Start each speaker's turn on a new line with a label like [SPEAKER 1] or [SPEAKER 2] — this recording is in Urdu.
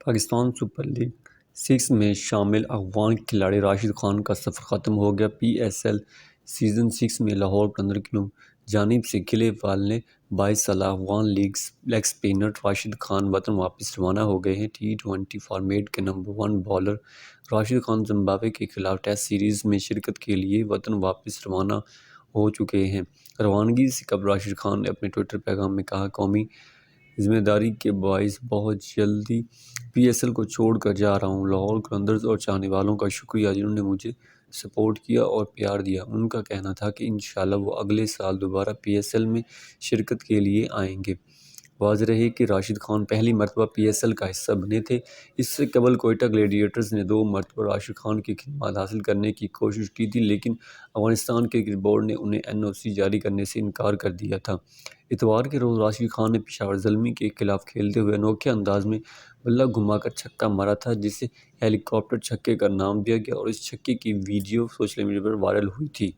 [SPEAKER 1] پاکستان سپر لیگ 6 میں شامل افغان کھلاڑی راشد خان کا سفر ختم ہو گیا۔ پی ایس ایل سیزن 6 میں لاہور قلندرز کی جانب سے کھیلنے والے 22 سالہ افغان لیگ اسپنر راشد خان وطن واپس روانہ ہو گئے ہیں۔ ٹی20 فارمیٹ کے number 1 bowler Rashid Khan Zimbabwe کے خلاف ٹیسٹ سیریز میں شرکت کے لیے وطن واپس روانہ ہو چکے ہیں۔ روانگی سے قبل راشد خان نے اپنے ٹوئٹر پیغام میں کہا، "قومی ذمہ داری کے باعث بہت جلدی پی ایس ایل کو چھوڑ کر جا رہا ہوں۔ لاہور قلندرز اور چاہنے والوں کا شکریہ جنہوں نے مجھے سپورٹ کیا اور پیار دیا۔ ان کا کہنا تھا کہ انشاءاللہ وہ اگلے سال دوبارہ پی ایس ایل میں شرکت کے لیے آئیں گے۔" واضح رہے کہ راشد خان پہلی مرتبہ پی ایس ایل کا حصہ بنے تھے۔ اس سے قبل کوئٹہ گلیڈیٹرز نے 2 مرتبہ راشد خان کی خدمات حاصل کرنے کی کوشش کی تھی، لیکن افغانستان کرکٹ بورڈ نے انہیں این او سی جاری کرنے سے انکار کر دیا تھا۔ اتوار کے روز راشد خان نے پشاور زلمی کے خلاف کھیلتے ہوئے انوکھے انداز میں بلہ گھما کر چھکا مارا تھا، جسے ہیلی کاپٹر چھکے کا نام دیا گیا اور اس چھکے کی ویڈیو سوشل میڈیا پر وائرل ہوئی تھی۔